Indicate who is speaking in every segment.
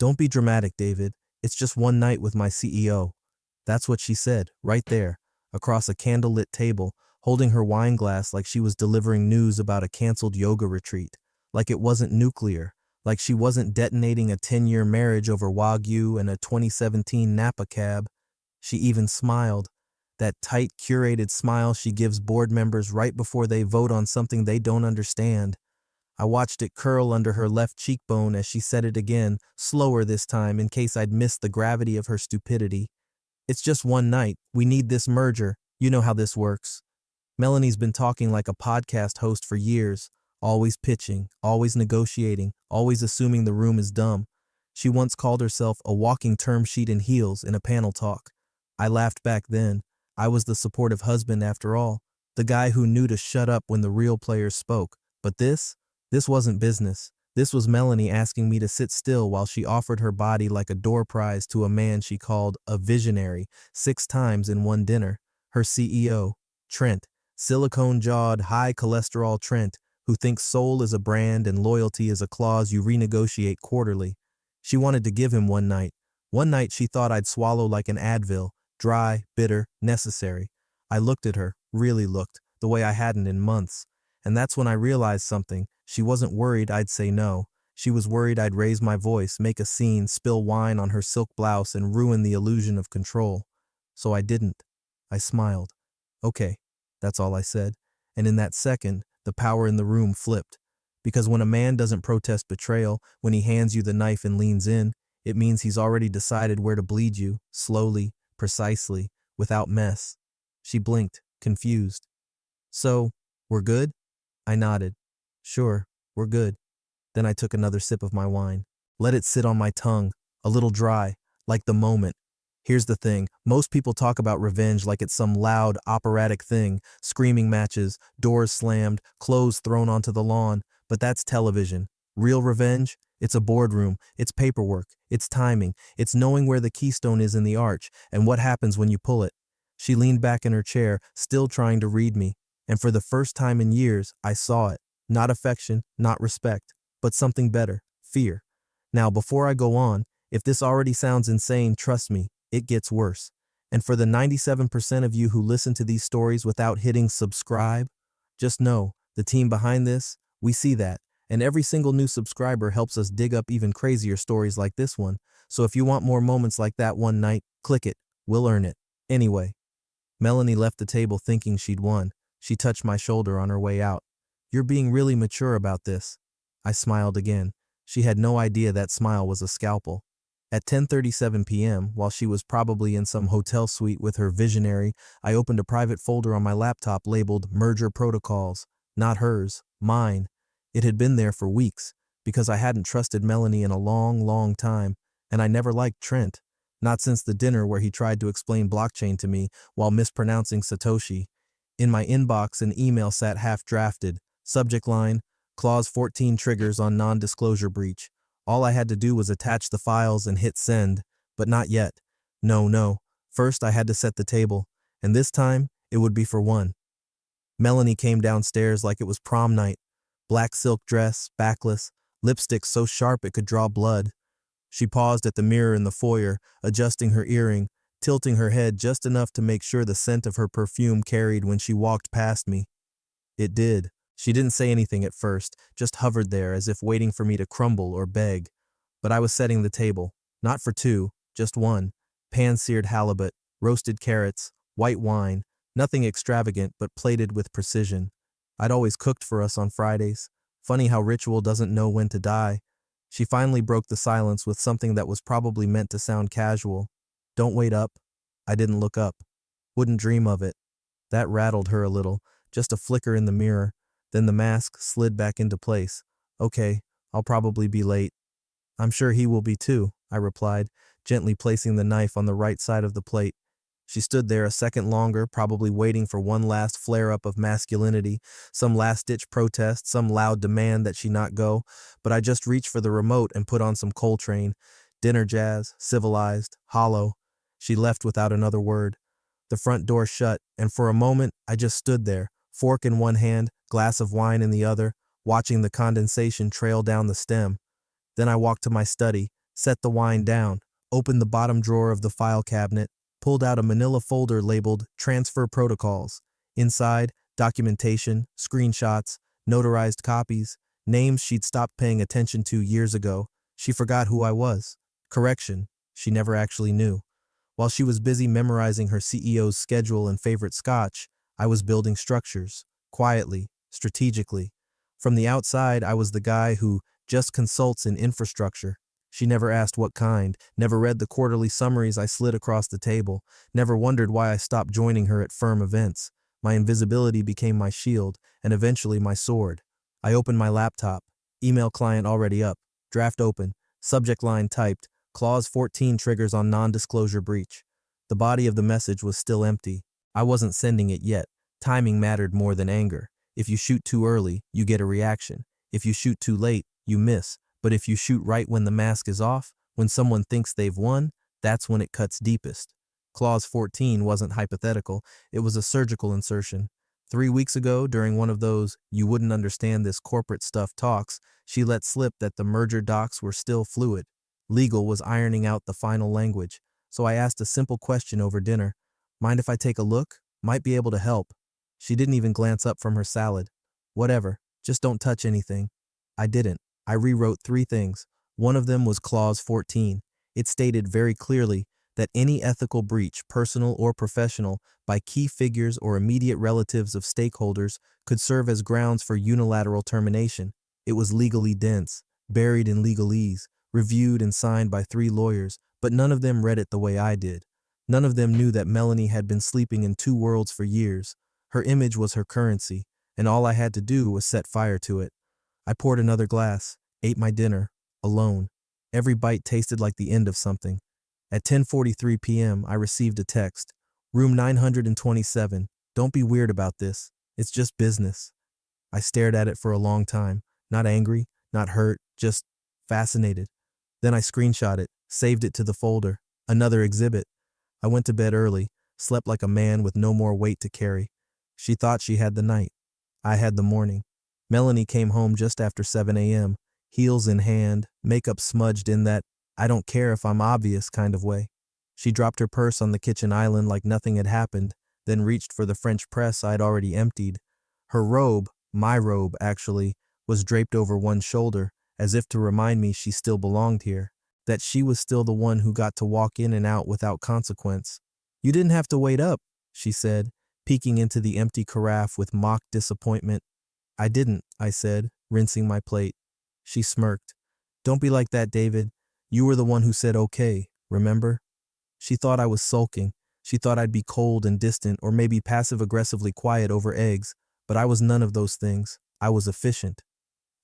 Speaker 1: Don't be dramatic, David. It's just one night with my CEO. That's what she said, right there, across a candlelit table, holding her wine glass like she was delivering news about a canceled yoga retreat. Like it wasn't nuclear. Like she wasn't detonating a 10-year marriage over Wagyu and a 2017 Napa cab. She even smiled. That tight, curated smile she gives board members right before they vote on something they don't understand. I watched it curl under her left cheekbone as she said it again, slower this time in case I'd missed the gravity of her stupidity. It's just one night. We need this merger. You know how this works. Melanie's been talking like a podcast host for years, always pitching, always negotiating, always assuming the room is dumb. She once called herself a walking term sheet in heels in a panel talk. I laughed back then. I was the supportive husband after all, the guy who knew to shut up when the real players spoke. But this wasn't business. This was Melanie asking me to sit still while she offered her body like a door prize to a man she called a visionary 6 times in one dinner. Her CEO, Trent, silicone-jawed, high-cholesterol Trent, who thinks soul is a brand and loyalty is a clause you renegotiate quarterly. She wanted to give him one night. One night she thought I'd swallow like an Advil, dry, bitter, necessary. I looked at her, really looked, the way I hadn't in months. And that's when I realized something. She wasn't worried I'd say no. She was worried I'd raise my voice, make a scene, spill wine on her silk blouse, and ruin the illusion of control. So I didn't. I smiled. Okay, that's all I said. And in that second, the power in the room flipped. Because when a man doesn't protest betrayal, when he hands you the knife and leans in, it means he's already decided where to bleed you, slowly, precisely, without mess. She blinked, confused. So, we're good? I nodded. Sure, we're good. Then I took another sip of my wine. Let it sit on my tongue, a little dry, like the moment. Here's the thing, most people talk about revenge like it's some loud, operatic thing, screaming matches, doors slammed, clothes thrown onto the lawn, but that's television. Real revenge? It's a boardroom, it's paperwork, it's timing, it's knowing where the keystone is in the arch, and what happens when you pull it. She leaned back in her chair, still trying to read me, and for the first time in years, I saw it. Not affection, not respect, but something better, fear. Now, before I go on, if this already sounds insane, trust me, it gets worse. And for the 97% of you who listen to these stories without hitting subscribe, just know, the team behind this, we see that, and every single new subscriber helps us dig up even crazier stories like this one. So if you want more moments like that one night, click it, we'll earn it. Anyway, Melanie left the table thinking she'd won. She touched my shoulder on her way out. You're being really mature about this. I smiled again. She had no idea that smile was a scalpel. At 10:37 p.m., while she was probably in some hotel suite with her visionary, I opened a private folder on my laptop labeled Merger Protocols. Not hers, mine. It had been there for weeks, because I hadn't trusted Melanie in a long, long time, and I never liked Trent. Not since the dinner where he tried to explain blockchain to me while mispronouncing Satoshi. In my inbox, an email sat half-drafted. Subject line, Clause 14 triggers on non-disclosure breach. All I had to do was attach the files and hit send, but not yet. No. First I had to set the table, and this time it would be for one. Melanie came downstairs like it was prom night. Black silk dress, backless, lipstick so sharp it could draw blood. She paused at the mirror in the foyer, adjusting her earring, tilting her head just enough to make sure the scent of her perfume carried when she walked past me. It did. She didn't say anything at first, just hovered there as if waiting for me to crumble or beg. But I was setting the table, not for two, just one. Pan-seared halibut, roasted carrots, white wine, nothing extravagant but plated with precision. I'd always cooked for us on Fridays. Funny how ritual doesn't know when to die. She finally broke the silence with something that was probably meant to sound casual. Don't wait up. I didn't look up. Wouldn't dream of it. That rattled her a little, just a flicker in the mirror. Then the mask slid back into place. Okay, I'll probably be late. I'm sure he will be too, I replied, gently placing the knife on the right side of the plate. She stood there a second longer, probably waiting for one last flare-up of masculinity, some last-ditch protest, some loud demand that she not go, but I just reached for the remote and put on some Coltrane. Dinner jazz, civilized, hollow. She left without another word. The front door shut, and for a moment, I just stood there, fork in one hand, glass of wine in the other, watching the condensation trail down the stem. Then I walked to my study, set the wine down, opened the bottom drawer of the file cabinet, pulled out a manila folder labeled Transfer Protocols. Inside, documentation, screenshots, notarized copies, names she'd stopped paying attention to years ago. She forgot who I was. Correction, she never actually knew. While she was busy memorizing her CEO's schedule and favorite scotch, I was building structures, quietly, strategically. From the outside, I was the guy who just consults in infrastructure. She never asked what kind, never read the quarterly summaries I slid across the table, never wondered why I stopped joining her at firm events. My invisibility became my shield, and eventually my sword. I opened my laptop. Email client already up. Draft open. Subject line typed. Clause 14 triggers on non-disclosure breach. The body of the message was still empty. I wasn't sending it yet. Timing mattered more than anger. If you shoot too early, you get a reaction. If you shoot too late, you miss. But if you shoot right when the mask is off, when someone thinks they've won, that's when it cuts deepest. Clause 14 wasn't hypothetical, it was a surgical insertion. 3 weeks ago, during one of those "you wouldn't understand this corporate stuff" talks, she let slip that the merger docs were still fluid. Legal was ironing out the final language, so I asked a simple question over dinner. Mind if I take a look? Might be able to help. She didn't even glance up from her salad. Whatever, just don't touch anything. I didn't. I rewrote 3 things. One of them was Clause 14. It stated very clearly that any ethical breach, personal or professional, by key figures or immediate relatives of stakeholders could serve as grounds for unilateral termination. It was legally dense, buried in legalese, reviewed and signed by 3 lawyers, but none of them read it the way I did. None of them knew that Melanie had been sleeping in 2 worlds for years. Her image was her currency, and all I had to do was set fire to it. I poured another glass, ate my dinner, alone. Every bite tasted like the end of something. At 10:43 p.m., I received a text. Room 927. Don't be weird about this. It's just business. I stared at it for a long time. Not angry, not hurt, just fascinated. Then I screenshot it, saved it to the folder. Another exhibit. I went to bed early, slept like a man with no more weight to carry. She thought she had the night. I had the morning. Melanie came home just after 7 a.m., heels in hand, makeup smudged in that "I don't care if I'm obvious" kind of way. She dropped her purse on the kitchen island like nothing had happened, then reached for the French press I'd already emptied. Her robe, my robe actually, was draped over one shoulder, as if to remind me she still belonged here, that she was still the one who got to walk in and out without consequence. "You didn't have to wait up," she said, peeking into the empty carafe with mock disappointment. "I didn't," I said, rinsing my plate. She smirked. "Don't be like that, David. You were the one who said okay, remember?" She thought I was sulking. She thought I'd be cold and distant or maybe passive-aggressively quiet over eggs, but I was none of those things. I was efficient.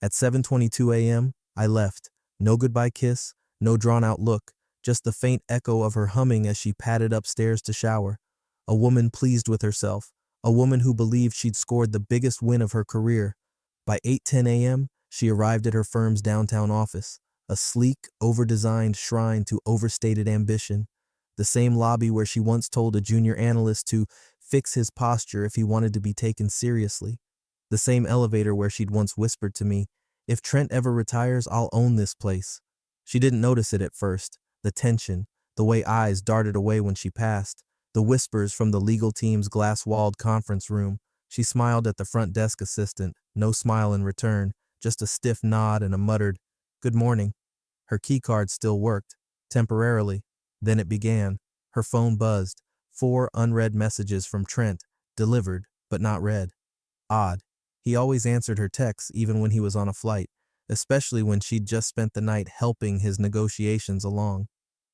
Speaker 1: At 7:22 a.m., I left. No goodbye kiss, no drawn-out look, just the faint echo of her humming as she padded upstairs to shower. A woman pleased with herself, a woman who believed she'd scored the biggest win of her career. By 8:10 a.m., she arrived at her firm's downtown office, a sleek, over-designed shrine to overstated ambition. The same lobby where she once told a junior analyst to fix his posture if he wanted to be taken seriously. The same elevator where she'd once whispered to me, "If Trent ever retires, I'll own this place." She didn't notice it at first, the tension, the way eyes darted away when she passed, the whispers from the legal team's glass-walled conference room. She smiled at the front desk assistant, no smile in return, just a stiff nod and a muttered, "Good morning." Her keycard still worked, temporarily. Then it began. Her phone buzzed. 4 unread messages from Trent, delivered, but not read. Odd. He always answered her texts even when he was on a flight, especially when she'd just spent the night helping his negotiations along.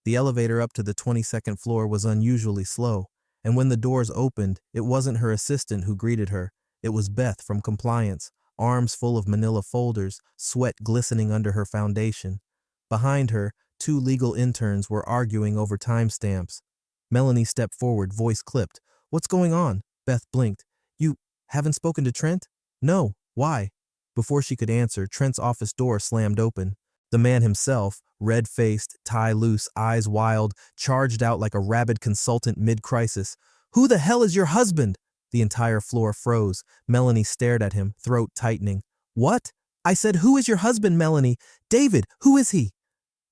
Speaker 1: The elevator up to the 22nd floor was unusually slow, and when the doors opened, it wasn't her assistant who greeted her. It was Beth from compliance, arms full of manila folders, sweat glistening under her foundation. Behind her, 2 legal interns were arguing over timestamps. Melanie stepped forward, voice clipped. "What's going on?" Beth blinked. "You haven't spoken to Trent?" "No. Why?" Before she could answer, Trent's office door slammed open. The man himself, red-faced, tie loose, eyes wild, charged out like a rabid consultant mid-crisis. "Who the hell is your husband?" The entire floor froze. Melanie stared at him, throat tightening. "What?" I said, "Who is your husband, Melanie?" "David, who is he?"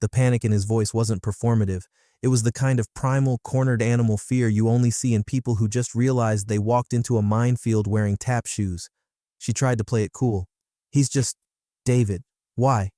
Speaker 1: The panic in his voice wasn't performative. It was the kind of primal, cornered animal fear you only see in people who just realized they walked into a minefield wearing tap shoes. She tried to play it cool. He's just David. Why?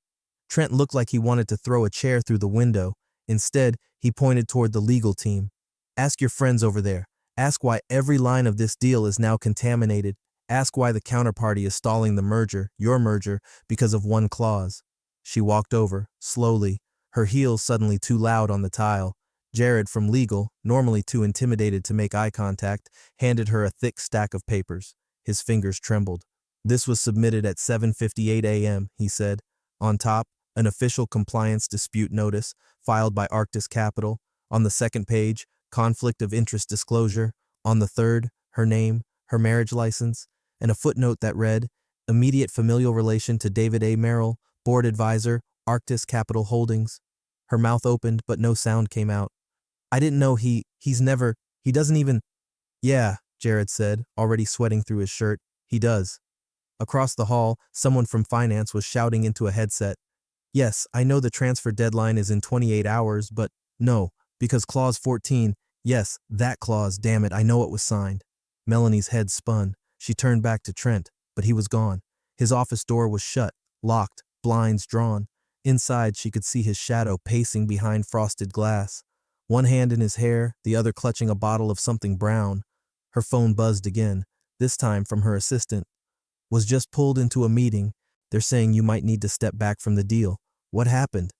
Speaker 1: Trent looked like he wanted to throw a chair through the window. Instead, he pointed toward the legal team. Ask your friends over there. Ask why every line of this deal is now contaminated. Ask why the counterparty is stalling the merger, your merger, because of one clause. She walked over, slowly, her heels suddenly too loud on the tile. Jared from legal, normally too intimidated to make eye contact, handed her a thick stack of papers. His fingers trembled. This was submitted at 7:58 a.m., he said. On top, an official compliance dispute notice filed by Arctis Capital. On the second page, conflict of interest disclosure. On the third, her name, her marriage license, and a footnote that read, immediate familial relation to David A. Merrill, board advisor, Arctis Capital Holdings. Her mouth opened, but no sound came out. I didn't know he doesn't even. Yeah, Jared said, already sweating through his shirt. He does. Across the hall, someone from finance was shouting into a headset. Yes, I know the transfer deadline is in 28 hours, but no, because clause 14, yes, that clause, damn it, I know it was signed. Melanie's head spun. She turned back to Trent, but he was gone. His office door was shut, locked, blinds drawn. Inside, she could see his shadow pacing behind frosted glass. One hand in his hair, the other clutching a bottle of something brown. Her phone buzzed again, this time from her assistant. Was just pulled into a meeting. They're saying you might need to step back from the deal. What happened?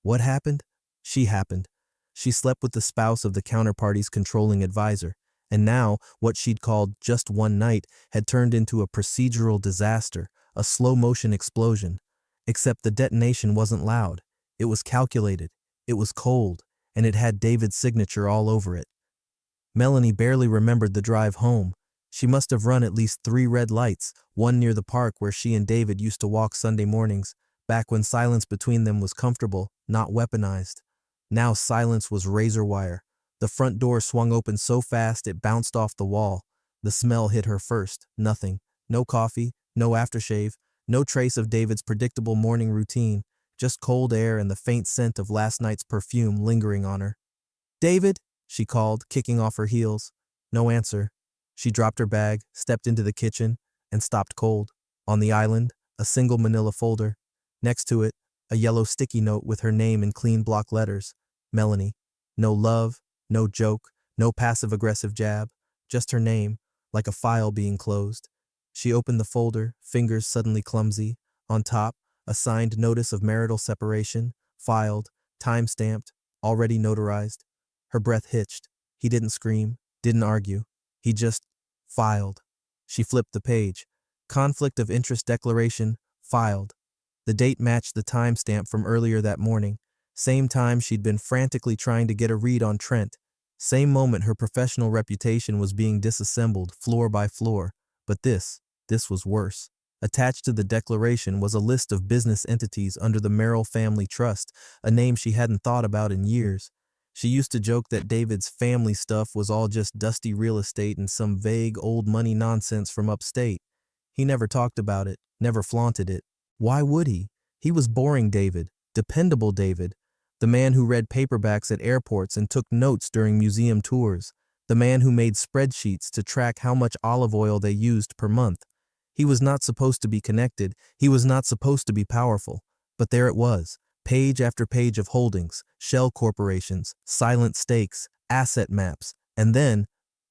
Speaker 1: What happened? She happened. She slept with the spouse of the counterparty's controlling advisor, and now what she'd called just one night had turned into a procedural disaster, a slow-motion explosion. Except the detonation wasn't loud. It was calculated. It was cold, and it had David's signature all over it. Melanie barely remembered the drive home. She must have run at least 3 red lights, one near the park where she and David used to walk Sunday mornings, back when silence between them was comfortable, not weaponized. Now silence was razor wire. The front door swung open so fast it bounced off the wall. The smell hit her first. Nothing. No coffee, no aftershave, no trace of David's predictable morning routine, just cold air and the faint scent of last night's perfume lingering on her. David, she called, kicking off her heels. No answer. She dropped her bag, stepped into the kitchen, and stopped cold. On the island, a single manila folder. Next to it, a yellow sticky note with her name in clean block letters. Melanie. No love, no joke, no passive-aggressive jab. Just her name, like a file being closed. She opened the folder, fingers suddenly clumsy. On top, a signed notice of marital separation, filed, time-stamped, already notarized. Her breath hitched. He didn't scream, didn't argue. He just filed. She flipped the page. Conflict of interest declaration, filed. The date matched the timestamp from earlier that morning. Same time she'd been frantically trying to get a read on Trent. Same moment her professional reputation was being disassembled, floor by floor. But this was worse. Attached to the declaration was a list of business entities under the Merrill Family Trust, a name she hadn't thought about in years. She used to joke that David's family stuff was all just dusty real estate and some vague old money nonsense from upstate. He never talked about it, never flaunted it. Why would he? He was boring David, dependable David, the man who read paperbacks at airports and took notes during museum tours, the man who made spreadsheets to track how much olive oil they used per month. He was not supposed to be connected, he was not supposed to be powerful, but there it was. Page after page of holdings, shell corporations, silent stakes, asset maps, and then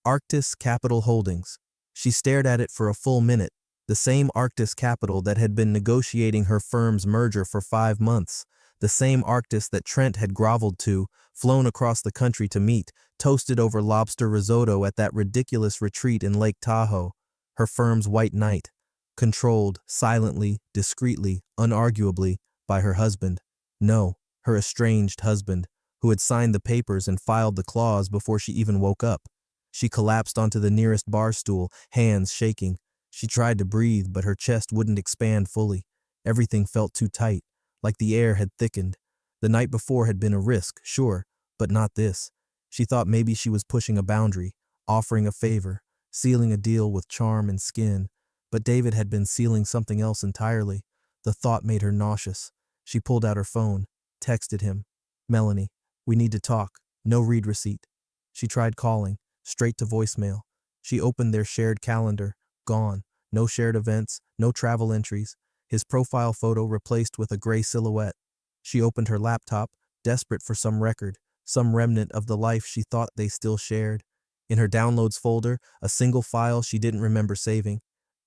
Speaker 1: Arctis Capital Holdings. She stared at it for a full minute, the same Arctis Capital that had been negotiating her firm's merger for 5 months, the same Arctis that Trent had groveled to, flown across the country to meet, toasted over lobster risotto at that ridiculous retreat in Lake Tahoe. Her firm's white knight, controlled, silently, discreetly, unarguably, by her husband. No, her estranged husband, who had signed the papers and filed the clause before she even woke up. She collapsed onto the nearest bar stool, hands shaking. She tried to breathe, but her chest wouldn't expand fully. Everything felt too tight, like the air had thickened. The night before had been a risk, sure, but not this. She thought maybe she was pushing a boundary, offering a favor, sealing a deal with charm and skin. But David had been sealing something else entirely. The thought made her nauseous. She pulled out her phone. texted him. Melanie, we need to talk. No read receipt. She tried calling, straight to voicemail. She opened their shared calendar. Gone. No shared events, no travel entries. His profile photo replaced with a gray silhouette. She opened her laptop, desperate for some record, some remnant of the life she thought they still shared. In her downloads folder, a single file she didn't remember saving.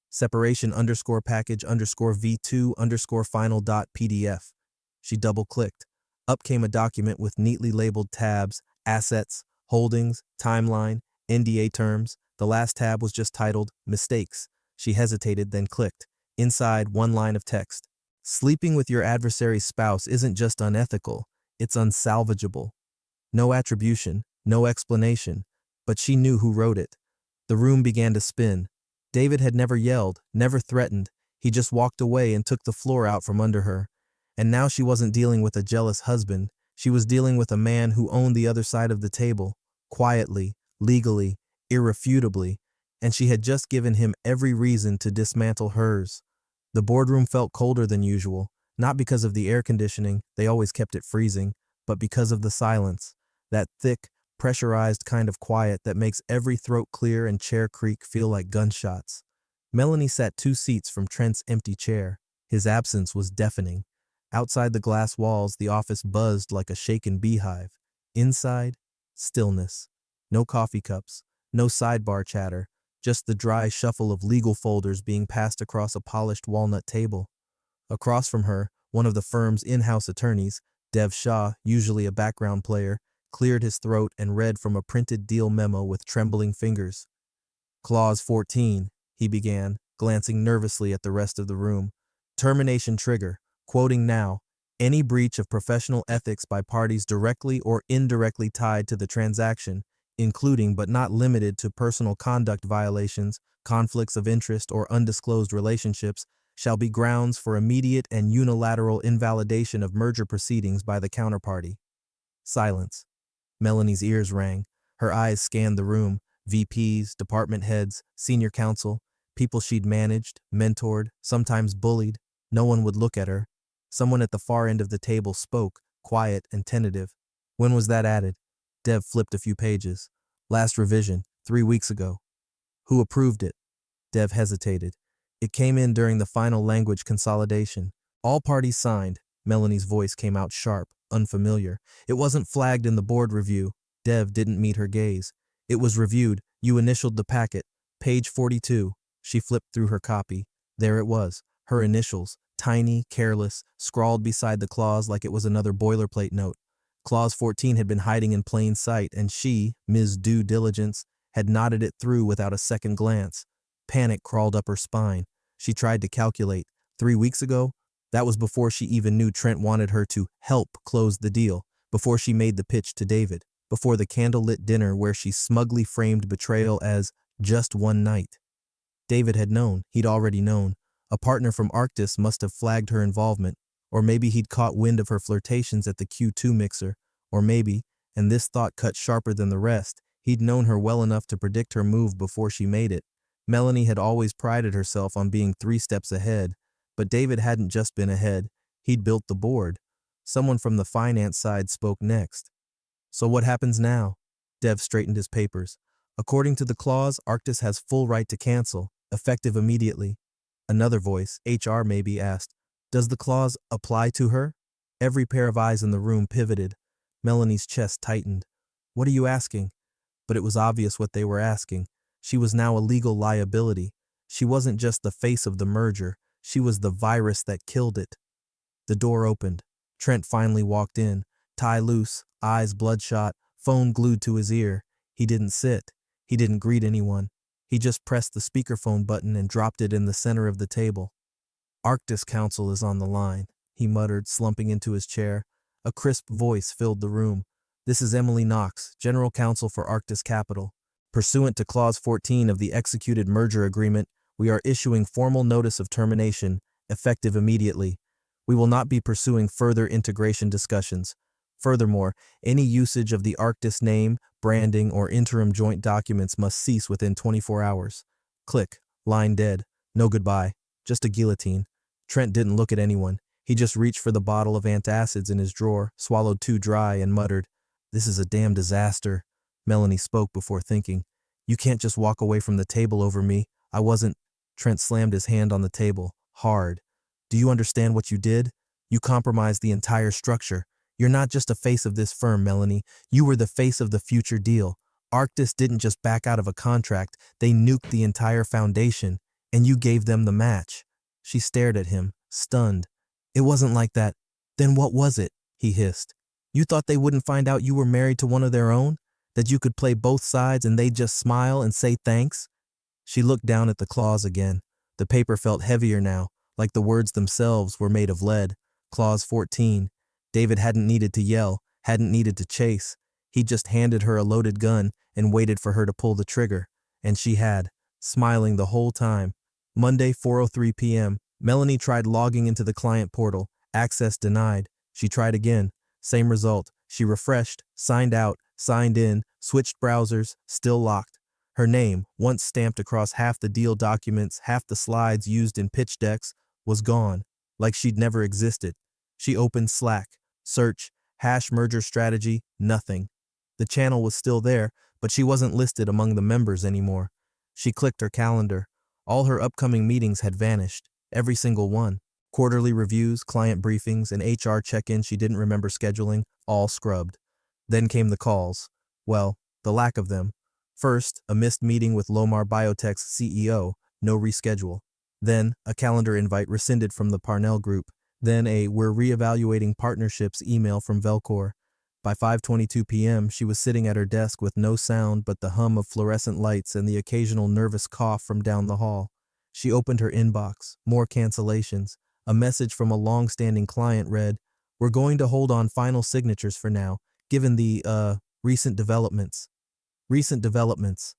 Speaker 1: Separation _package _v2 _final.pdf. She double-clicked. Up came a document with neatly labeled tabs, assets, holdings, timeline, NDA terms. The last tab was just titled Mistakes. She hesitated, then clicked. Inside, one line of text. Sleeping with your adversary's spouse isn't just unethical, it's unsalvageable. No attribution, no explanation, but she knew who wrote it. The room began to spin. David had never yelled, never threatened. He just walked away and took the floor out from under her. And now she wasn't dealing with a jealous husband. She was dealing with a man who owned the other side of the table, quietly, legally, irrefutably, and she had just given him every reason to dismantle hers. The boardroom felt colder than usual, not because of the air conditioning, they always kept it freezing, but because of the silence, that thick, pressurized kind of quiet that makes every throat clear and chair creak feel like gunshots. Melanie sat 2 seats from Trent's empty chair. His absence was deafening. Outside the glass walls, the office buzzed like a shaken beehive. Inside, stillness. No coffee cups, no sidebar chatter, just the dry shuffle of legal folders being passed across a polished walnut table. Across from her, one of the firm's in-house attorneys, Dev Shah, usually a background player, cleared his throat and read from a printed deal memo with trembling fingers. Clause 14, he began, glancing nervously at the rest of the room. Termination trigger, quoting now, any breach of professional ethics by parties directly or indirectly tied to the transaction, including but not limited to personal conduct violations, conflicts of interest, or undisclosed relationships, shall be grounds for immediate and unilateral invalidation of merger proceedings by the counterparty. Silence. Melanie's ears rang. Her eyes scanned the room. VPs, department heads, senior counsel, people she'd managed, mentored, sometimes bullied. No one would look at her. Someone at the far end of the table spoke, quiet and tentative. When was that added? Dev flipped a few pages. Last revision, 3 weeks ago. Who approved it? Dev hesitated. It came in during the final language consolidation. All parties signed. Melanie's voice came out sharp, unfamiliar. It wasn't flagged in the board review. Dev didn't meet her gaze. It was reviewed. You initialed the packet. Page 42. She flipped through her copy. There it was. Her initials, tiny, careless, scrawled beside the clause like it was another boilerplate note. Clause 14 had been hiding in plain sight, and she, Ms. Due Diligence, had nodded it through without a second glance. Panic crawled up her spine. She tried to calculate. 3 weeks ago? That was before she even knew Trent wanted her to help close the deal, before she made the pitch to David, before the candlelit dinner where she smugly framed betrayal as just one night. David had known. He'd already known. A partner from Arctis must have flagged her involvement, or maybe he'd caught wind of her flirtations at the Q2 mixer, or maybe, and this thought cut sharper than the rest, he'd known her well enough to predict her move before she made it. Melanie had always prided herself on being 3 steps ahead, but David hadn't just been ahead, he'd built the board. Someone from the finance side spoke next. So what happens now? Dev straightened his papers. According to the clause, Arctis has full right to cancel, effective immediately. Another voice, HR maybe, asked, does the clause apply to her? Every pair of eyes in the room pivoted. Melanie's chest tightened. What are you asking? But it was obvious what they were asking. She was now a legal liability. She wasn't just the face of the merger. She was the virus that killed it. The door opened. Trent finally walked in, tie loose, eyes bloodshot, phone glued to his ear. He didn't sit. He didn't greet anyone. He just pressed the speakerphone button and dropped it in the center of the table. Arctis Council is on the line, he muttered, slumping into his chair. A crisp voice filled the room. This is Emily Knox, General Counsel for Arctis Capital. Pursuant to Clause 14 of the executed merger agreement, we are issuing formal notice of termination, effective immediately. We will not be pursuing further integration discussions. Furthermore, any usage of the Arctis name, branding, or interim joint documents must cease within 24 hours. Click. Line dead. No goodbye. Just a guillotine. Trent didn't look at anyone. He just reached for the bottle of antacids in his drawer, swallowed 2 dry, and muttered, "This is a damn disaster." Melanie spoke before thinking. "You can't just walk away from the table over me. I wasn't." Trent slammed his hand on the table, hard. "Do you understand what you did? You compromised the entire structure. You're not just a face of this firm, Melanie. You were the face of the future deal. Arctis didn't just back out of a contract, they nuked the entire foundation, and you gave them the match." She stared at him, stunned. "It wasn't like that." "Then what was it?" he hissed. "You thought they wouldn't find out you were married to one of their own? That you could play both sides and they'd just smile and say thanks?" She looked down at the clause again. The paper felt heavier now, like the words themselves were made of lead. Clause 14. David hadn't needed to yell, hadn't needed to chase. He just handed her a loaded gun and waited for her to pull the trigger. And she had, smiling the whole time. Monday, 4:03 p.m. Melanie tried logging into the client portal. Access denied. She tried again. Same result. She refreshed, signed out, signed in, switched browsers, still locked. Her name, once stamped across half the deal documents, half the slides used in pitch decks, was gone, like she'd never existed. She opened Slack. Search, hash merger strategy, nothing. The channel was still there, but she wasn't listed among the members anymore. She clicked her calendar. All her upcoming meetings had vanished, every single one. Quarterly reviews, client briefings, and HR check-ins she didn't remember scheduling, all scrubbed. Then came the calls. Well, the lack of them. First, a missed meeting with Lomar Biotech's CEO, no reschedule. Then, a calendar invite rescinded from the Parnell Group. Then a "we're reevaluating partnerships" email from Velcor. By 5:22 p.m., she was sitting at her desk with no sound but the hum of fluorescent lights and the occasional nervous cough from down the hall. She opened her inbox, more cancellations. A message from a long-standing client read, "We're going to hold on final signatures for now, given the, recent developments." Recent developments.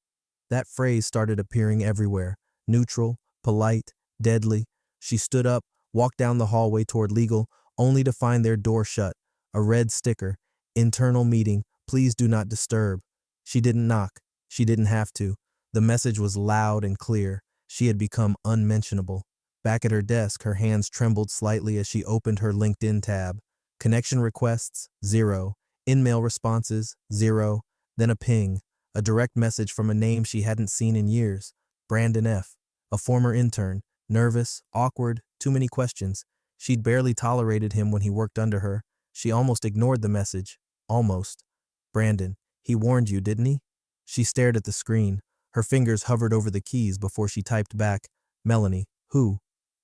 Speaker 1: That phrase started appearing everywhere. Neutral, polite, deadly. She stood up, walked down the hallway toward legal, only to find their door shut. A red sticker. "Internal meeting. Please do not disturb." She didn't knock. She didn't have to. The message was loud and clear. She had become unmentionable. Back at her desk, her hands trembled slightly as she opened her LinkedIn tab. Connection requests, 0. In-mail responses, 0. Then a ping. A direct message from a name she hadn't seen in years. Brandon F., a former intern. Nervous, awkward, too many questions. She'd barely tolerated him when he worked under her. She almost ignored the message. Almost. "Brandon, he warned you, didn't he?" She stared at the screen. Her fingers hovered over the keys before she typed back, "Melanie, who?"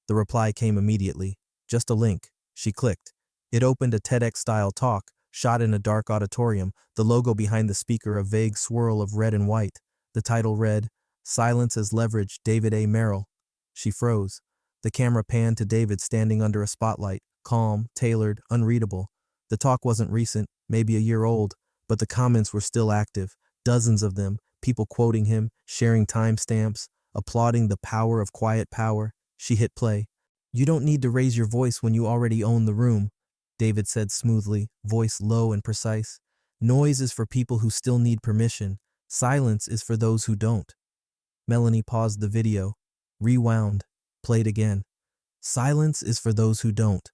Speaker 1: The reply came immediately. Just a link. She clicked. It opened a TEDx-style talk, shot in a dark auditorium, the logo behind the speaker a vague swirl of red and white. The title read, "Silence as Leverage, David A. Merrill." She froze. The camera panned to David standing under a spotlight, calm, tailored, unreadable. The talk wasn't recent, maybe a year old, but the comments were still active, dozens of them, people quoting him, sharing timestamps, applauding the power of quiet power. She hit play. "You don't need to raise your voice when you already own the room," David said smoothly, voice low and precise. "Noise is for people who still need permission. Silence is for those who don't." Melanie paused the video, rewound, played again. "Silence is for those who don't."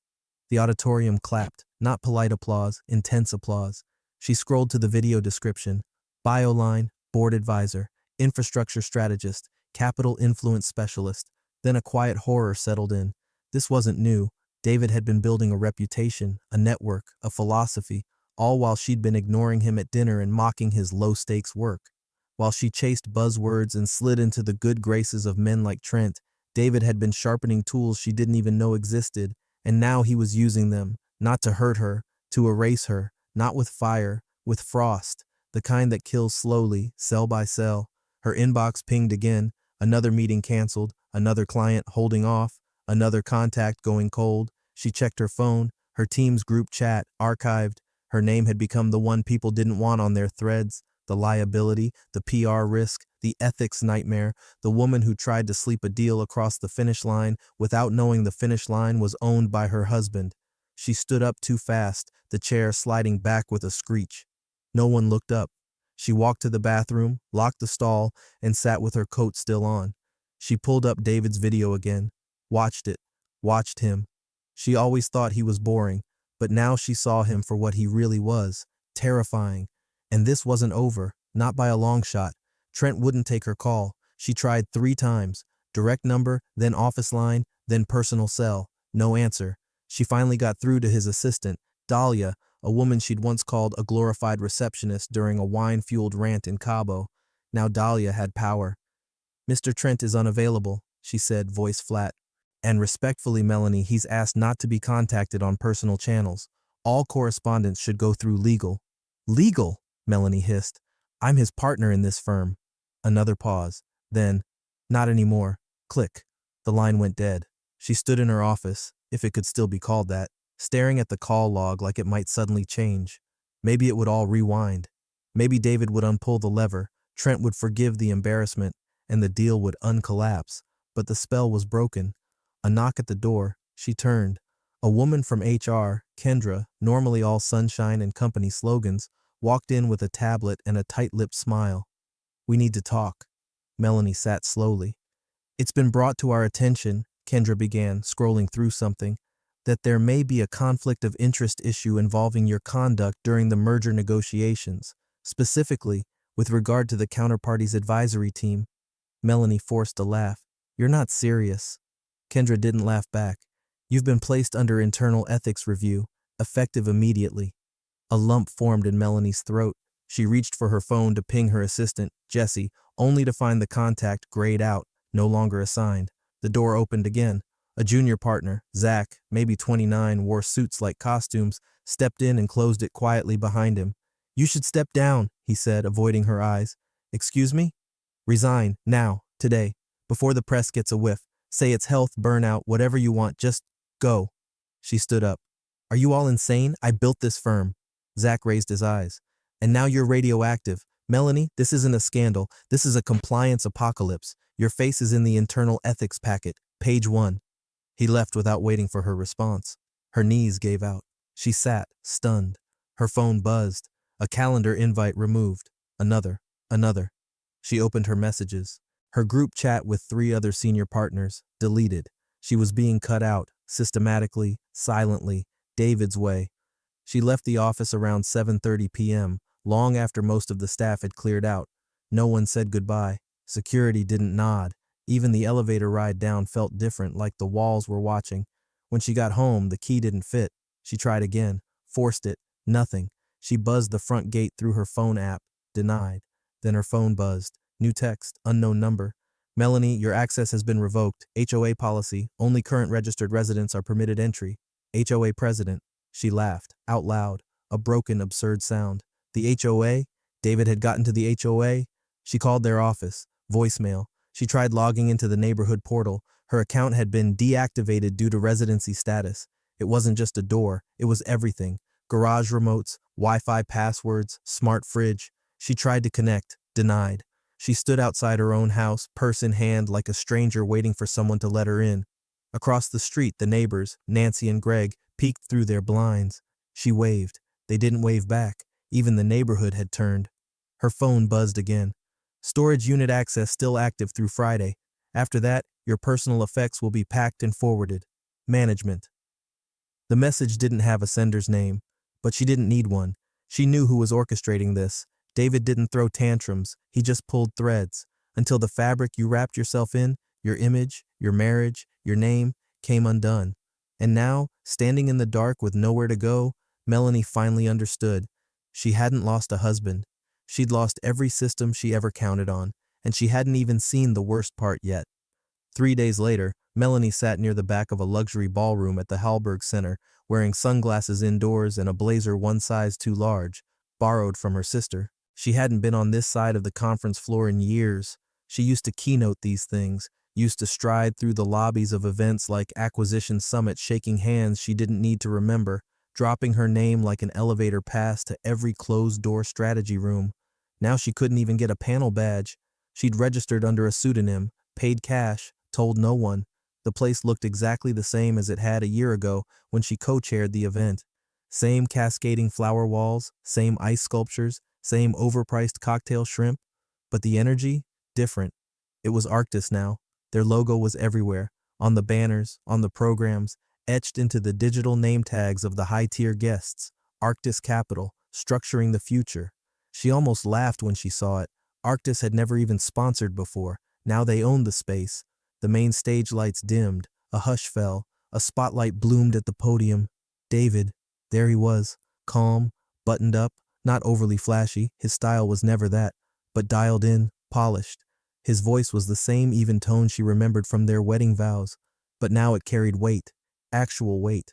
Speaker 1: The auditorium clapped, not polite applause, intense applause. She scrolled to the video description. Bioline, board advisor, infrastructure strategist, capital influence specialist. Then a quiet horror settled in. This wasn't new. David had been building a reputation, a network, a philosophy, all while she'd been ignoring him at dinner and mocking his low-stakes work. While she chased buzzwords and slid into the good graces of men like Trent, David had been sharpening tools she didn't even know existed, and now he was using them, not to hurt her, to erase her, not with fire, with frost, the kind that kills slowly, cell by cell. Her inbox pinged again, another meeting canceled, another client holding off, another contact going cold. She checked her phone, her team's group chat, archived. Her name had become the one people didn't want on their threads. The liability, the PR risk, the ethics nightmare, the woman who tried to sleep a deal across the finish line without knowing the finish line was owned by her husband. She stood up too fast, the chair sliding back with a screech. No one looked up. She walked to the bathroom, locked the stall, and sat with her coat still on. She pulled up David's video again, watched it, watched him. She always thought he was boring, but now she saw him for what he really was, terrifying. And this wasn't over, not by a long shot. Trent wouldn't take her call. She tried 3 times, direct number, then office line, then personal cell. No answer. She finally got through to his assistant, Dahlia, a woman she'd once called a glorified receptionist during a wine-fueled rant in Cabo. Now Dahlia had power. "Mr. Trent is unavailable," she said, voice flat. "And respectfully, Melanie, he's asked not to be contacted on personal channels. All correspondence should go through legal." "Legal?" Melanie hissed. "I'm his partner in this firm." Another pause. Then, "Not anymore." Click. The line went dead. She stood in her office, if it could still be called that, staring at the call log like it might suddenly change. Maybe it would all rewind. Maybe David would unpull the lever, Trent would forgive the embarrassment, and the deal would uncollapse. But the spell was broken. A knock at the door. She turned. A woman from HR, Kendra, normally all sunshine and company slogans, walked in with a tablet and a tight-lipped smile. "We need to talk." Melanie sat slowly. "It's been brought to our attention," Kendra began, scrolling through something, "that there may be a conflict of interest issue involving your conduct during the merger negotiations, specifically with regard to the counterparty's advisory team." Melanie forced a laugh. "You're not serious." Kendra didn't laugh back. "You've been placed under internal ethics review, effective immediately." A lump formed in Melanie's throat. She reached for her phone to ping her assistant, Jesse, only to find the contact grayed out, no longer assigned. The door opened again. A junior partner, Zach, maybe 29, wore suits like costumes, stepped in and closed it quietly behind him. "You should step down," he said, avoiding her eyes. "Excuse me?" "Resign, now, today, before the press gets a whiff. Say it's health, burnout, whatever you want, just go." She stood up. "Are you all insane? I built this firm." Zach raised his eyes. "And now you're radioactive. Melanie, this isn't a scandal. This is a compliance apocalypse. Your face is in the internal ethics packet, page 1. He left without waiting for her response. Her knees gave out. She sat, stunned. Her phone buzzed. A calendar invite removed. Another. She opened her messages. Her group chat with 3 other senior partners, deleted. She was being cut out, systematically, silently, David's way. She left the office around 7:30 p.m., long after most of the staff had cleared out. No one said goodbye. Security didn't nod. Even the elevator ride down felt different, like the walls were watching. When she got home, the key didn't fit. She tried again, forced it, nothing. She buzzed the front gate through her phone app, denied. Then her phone buzzed. New text, unknown number. "Melanie, your access has been revoked. HOA policy, only current registered residents are permitted entry." HOA president. She laughed, out loud, a broken, absurd sound. The HOA? David had gotten to the HOA? She called their office. Voicemail. She tried logging into the neighborhood portal. Her account had been deactivated due to residency status. It wasn't just a door, it was everything. Garage remotes, Wi-Fi passwords, smart fridge. She tried to connect, denied. She stood outside her own house, purse in hand, like a stranger waiting for someone to let her in. Across the street, the neighbors, Nancy and Greg, peeked through their blinds. She waved. They didn't wave back. Even the neighborhood had turned. Her phone buzzed again. "Storage unit access still active through Friday. After that, your personal effects will be packed and forwarded. Management." The message didn't have a sender's name, but she didn't need one. She knew who was orchestrating this. David didn't throw tantrums. He just pulled threads. Until the fabric you wrapped yourself in, your image, your marriage, your name, came undone. And now, standing in the dark with nowhere to go, Melanie finally understood. She hadn't lost a husband. She'd lost every system she ever counted on, and she hadn't even seen the worst part yet. 3 days later, Melanie sat near the back of a luxury ballroom at the Hallberg Center, wearing sunglasses indoors and a blazer one size too large, borrowed from her sister. She hadn't been on this side of the conference floor in years. She used to keynote these things, used to stride through the lobbies of events like Acquisition Summit, shaking hands she didn't need to remember, dropping her name like an elevator pass to every closed-door strategy room. Now she couldn't even get a panel badge. She'd registered under a pseudonym, paid cash, told no one. The place looked exactly the same as it had a year ago when she co-chaired the event. Same cascading flower walls, same ice sculptures, same overpriced cocktail shrimp. But the energy? Different. It was Arctis now. Their logo was everywhere, on the banners, on the programs. etched into the digital name tags of the high-tier guests. Arctis Capital, structuring the future. She almost laughed when she saw it. Arctis had never even sponsored before. Now they owned the space. The main stage lights dimmed. A hush fell. A spotlight bloomed at the podium. David. There he was. Calm, buttoned up, not overly flashy. His style was never that, but dialed in, polished. His voice was the same even tone she remembered from their wedding vows, but now it carried weight. Actual weight.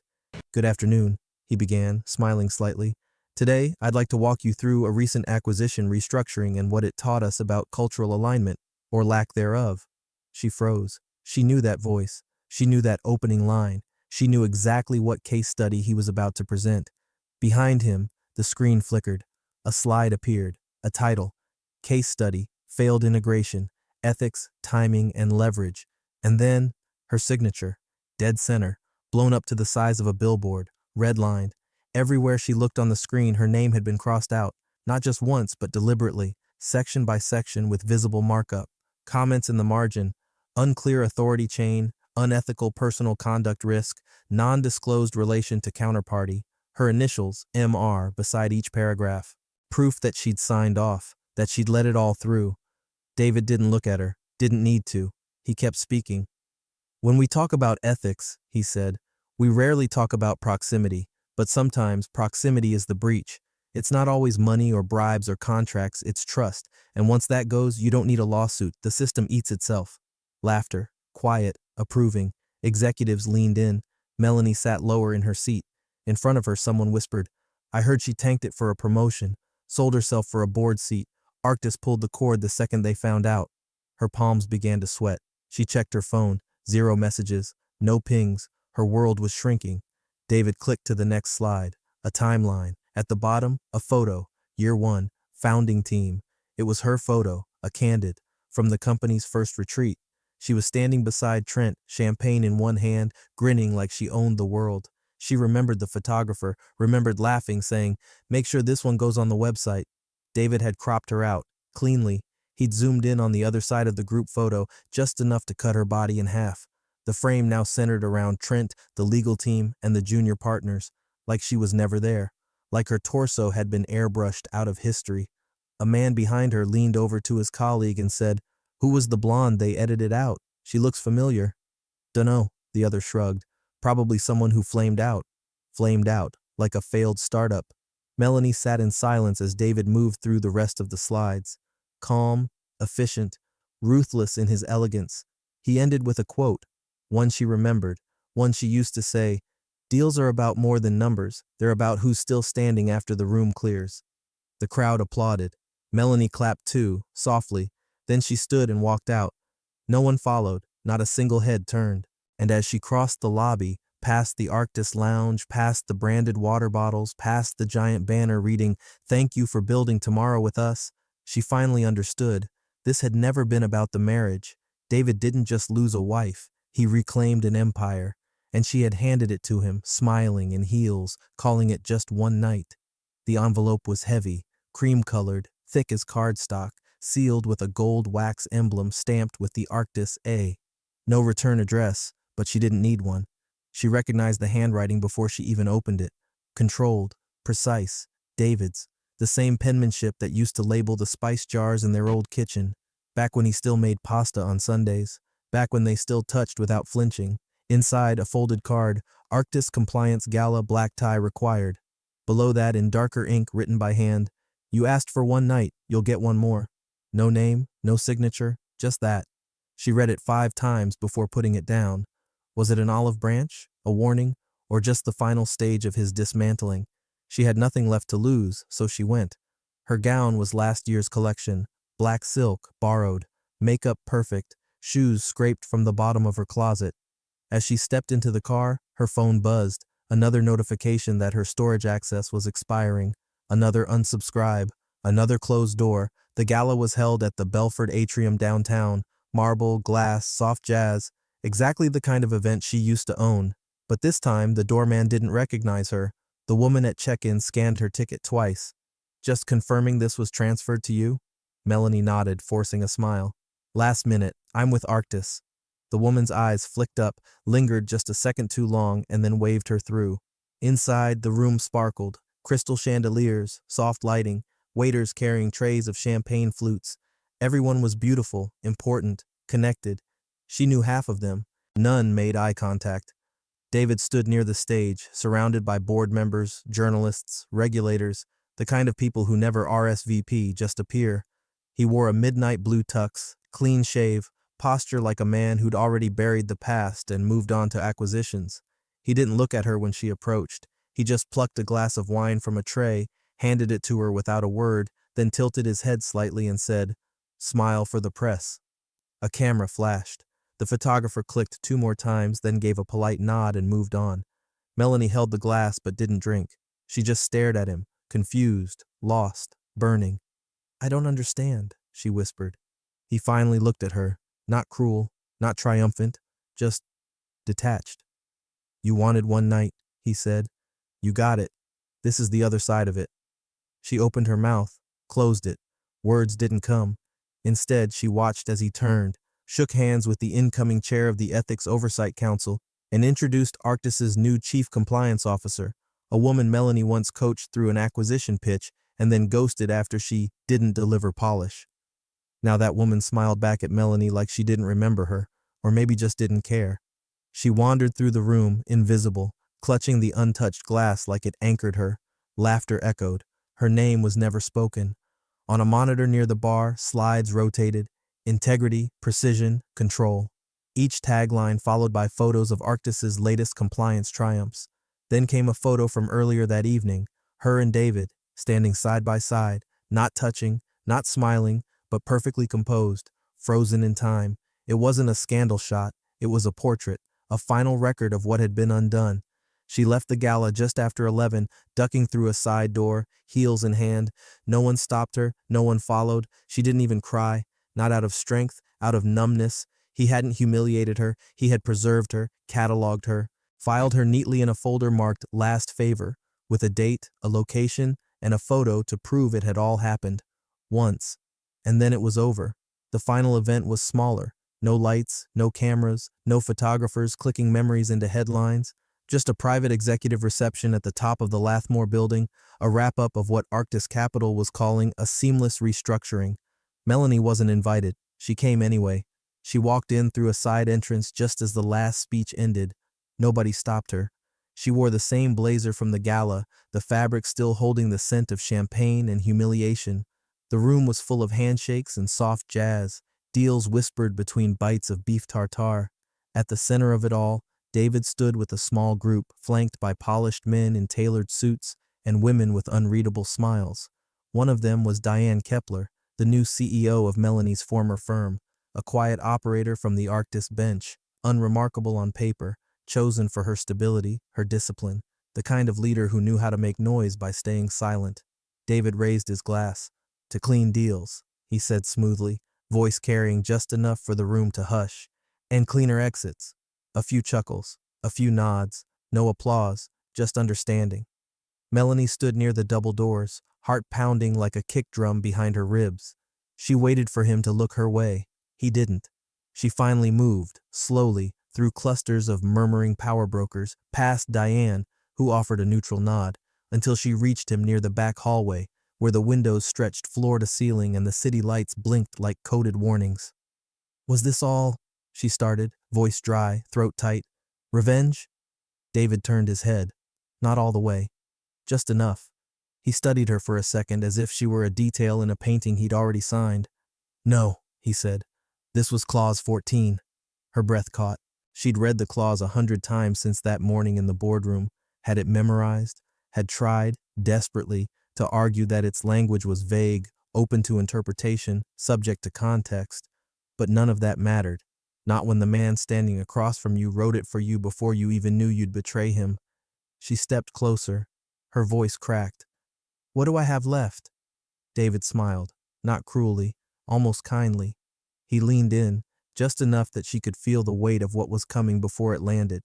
Speaker 1: Good afternoon, he began, smiling slightly. Today, I'd like to walk you through a recent acquisition restructuring and what it taught us about cultural alignment, or lack thereof. She froze. She knew that voice. She knew that opening line. She knew exactly what case study he was about to present. Behind him, the screen flickered. A slide appeared. A title. Case study, failed integration, ethics, timing, and leverage. And then, her signature. Dead center, blown up to the size of a billboard, redlined. Everywhere she looked on the screen, her name had been crossed out, not just once, but deliberately, section by section with visible markup. Comments in the margin, unclear authority chain, unethical personal conduct risk, non-disclosed relation to counterparty, her initials, MR, beside each paragraph. Proof that she'd signed off, that she'd let it all through. David didn't look at her, didn't need to. He kept speaking. When we talk about ethics, he said, we rarely talk about proximity, but sometimes proximity is the breach. It's not always money or bribes or contracts, it's trust, and once that goes, you don't need a lawsuit, the system eats itself. Laughter, quiet, approving. Executives leaned in. Melanie sat lower in her seat. In front of her, someone whispered, I heard she tanked it for a promotion, sold herself for a board seat. Arctis pulled the cord the second they found out. Her palms began to sweat. She checked her phone. 0 messages, no pings. Her world was shrinking. David clicked to the next slide. A timeline. At the bottom, a photo. Year 1, founding team. It was her photo, a candid, from the company's first retreat. She was standing beside Trent, champagne in one hand, grinning like she owned the world. She remembered the photographer, remembered laughing, saying, make sure this one goes on the website. David had cropped her out, cleanly. He'd zoomed in on the other side of the group photo, just enough to cut her body in half. The frame now centered around Trent, the legal team, and the junior partners, like she was never there, like her torso had been airbrushed out of history. A man behind her leaned over to his colleague and said, who was the blonde they edited out? She looks familiar. Dunno, the other shrugged. Probably someone who flamed out. Flamed out, like a failed startup. Melanie sat in silence as David moved through the rest of the slides. Calm, efficient, ruthless in his elegance. He ended with a quote, one she remembered, one she used to say, deals are about more than numbers, they're about who's still standing after the room clears. The crowd applauded. Melanie clapped too, softly. Then she stood and walked out. No one followed, not a single head turned. And as she crossed the lobby, past the Arctis lounge, past the branded water bottles, past the giant banner reading, "Thank you for building tomorrow with us," she finally understood. This had never been about the marriage. David didn't just lose a wife, he reclaimed an empire. And she had handed it to him, smiling in heels, calling it just one night. The envelope was heavy, cream-colored, thick as cardstock, sealed with a gold wax emblem stamped with the Arctis A. No return address, but she didn't need one. She recognized the handwriting before she even opened it. Controlled, precise, David's. The same penmanship that used to label the spice jars in their old kitchen. Back when he still made pasta on Sundays. Back when they still touched without flinching. Inside, a folded card, Arctis Compliance Gala Black Tie Required. Below that, in darker ink written by hand, you asked for one night, you'll get one more. No name, no signature, just that. She read it 5 times before putting it down. Was it an olive branch, a warning, or just the final stage of his dismantling? She had nothing left to lose, so she went. Her gown was last year's collection, black silk, borrowed, makeup perfect, shoes scraped from the bottom of her closet. As she stepped into the car, her phone buzzed, another notification that her storage access was expiring, another unsubscribe, another closed door. The gala was held at the Belford Atrium downtown, marble, glass, soft jazz, exactly the kind of event she used to own. But this time, the doorman didn't recognize her. The woman at check-in scanned her ticket twice. Just confirming this was transferred to you? Melanie nodded, forcing a smile. Last minute, I'm with Arctis. The woman's eyes flicked up, lingered just a second too long, and then waved her through. Inside, the room sparkled. Crystal chandeliers, soft lighting, waiters carrying trays of champagne flutes. Everyone was beautiful, important, connected. She knew half of them. None made eye contact. David stood near the stage, surrounded by board members, journalists, regulators, the kind of people who never RSVP, just appear. He wore a midnight blue tux, clean shave, posture like a man who'd already buried the past and moved on to acquisitions. He didn't look at her when she approached. He just plucked a glass of wine from a tray, handed it to her without a word, then tilted his head slightly and said, "Smile for the press." A camera flashed. The photographer clicked 2 more times, then gave a polite nod and moved on. Melanie held the glass but didn't drink. She just stared at him, confused, lost, burning. "I don't understand," she whispered. He finally looked at her, not cruel, not triumphant, just detached. "You wanted one night," he said. "You got it. This is the other side of it." She opened her mouth, closed it. Words didn't come. Instead, she watched as he turned, shook hands with the incoming chair of the Ethics Oversight Council, and introduced Arctis's new chief compliance officer, a woman Melanie once coached through an acquisition pitch and then ghosted after she didn't deliver polish. Now that woman smiled back at Melanie like she didn't remember her, or maybe just didn't care. She wandered through the room, invisible, clutching the untouched glass like it anchored her. Laughter echoed. Her name was never spoken. On a monitor near the bar, slides rotated. Integrity, precision, control. Each tagline followed by photos of Arctis's latest compliance triumphs. Then came a photo from earlier that evening, her and David, standing side by side, not touching, not smiling, but perfectly composed, frozen in time. It wasn't a scandal shot, it was a portrait, a final record of what had been undone. She left the gala just after 11, ducking through a side door, heels in hand. No one stopped her, no one followed. She didn't even cry, not out of strength, out of numbness. He hadn't humiliated her, he had preserved her, cataloged her, filed her neatly in a folder marked "Last Favor," with a date, a location, and a photo to prove it had all happened. Once. And then it was over. The final event was smaller. No lights, no cameras, no photographers clicking memories into headlines. Just a private executive reception at the top of the Lathmore building, a wrap-up of what Arctis Capital was calling a seamless restructuring. Melanie wasn't invited. She came anyway. She walked in through a side entrance just as the last speech ended. Nobody stopped her. She wore the same blazer from the gala, the fabric still holding the scent of champagne and humiliation. The room was full of handshakes and soft jazz, deals whispered between bites of beef tartare. At the center of it all, David stood with a small group, flanked by polished men in tailored suits and women with unreadable smiles. One of them was Diane Kepler, the new CEO of Melanie's former firm, a quiet operator from the Arctis bench, unremarkable on paper, chosen for her stability, her discipline, the kind of leader who knew how to make noise by staying silent. David raised his glass. "To clean deals," he said smoothly, voice carrying just enough for the room to hush. "And cleaner exits." A few chuckles, a few nods, no applause, just understanding. Melanie stood near the double doors, heart pounding like a kick drum behind her ribs. She waited for him to look her way. He didn't. She finally moved, slowly, through clusters of murmuring power brokers, past Diane, who offered a neutral nod, until she reached him near the back hallway, where the windows stretched floor to ceiling and the city lights blinked like coded warnings. "Was this all?" she started, voice dry, throat tight. "Revenge?" David turned his head. Not all the way. Just enough. He studied her for a second as if she were a detail in a painting he'd already signed. "No," he said. "This was Clause 14. Her breath caught. She'd read the clause 100 times since that morning in the boardroom, had it memorized, had tried, desperately, to argue that its language was vague, open to interpretation, subject to context. But none of that mattered. Not when the man standing across from you wrote it for you before you even knew you'd betray him. She stepped closer. Her voice cracked. "What do I have left?" David smiled, not cruelly, almost kindly. He leaned in, just enough that she could feel the weight of what was coming before it landed.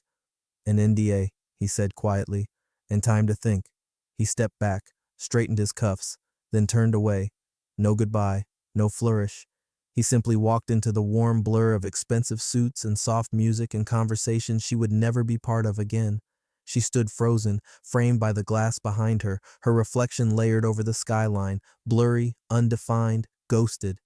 Speaker 1: "An NDA, he said quietly, "and time to think." He stepped back, straightened his cuffs, then turned away. No goodbye, no flourish. He simply walked into the warm blur of expensive suits and soft music and conversations she would never be part of again. She stood frozen, framed by the glass behind her, her reflection layered over the skyline, blurry, undefined, ghosted.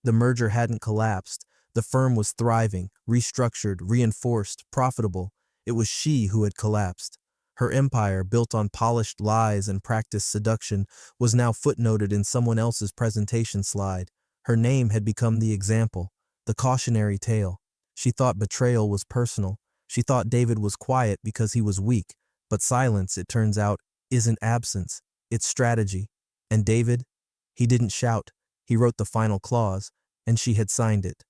Speaker 1: The merger hadn't collapsed. The firm was thriving, restructured, reinforced, profitable. It was she who had collapsed. Her empire, built on polished lies and practiced seduction, was now footnoted in someone else's presentation slide. Her name had become the example, the cautionary tale. She thought betrayal was personal. She thought David was quiet because he was weak. But silence, it turns out, isn't absence. It's strategy. And David? He didn't shout. He wrote the final clause, and she had signed it.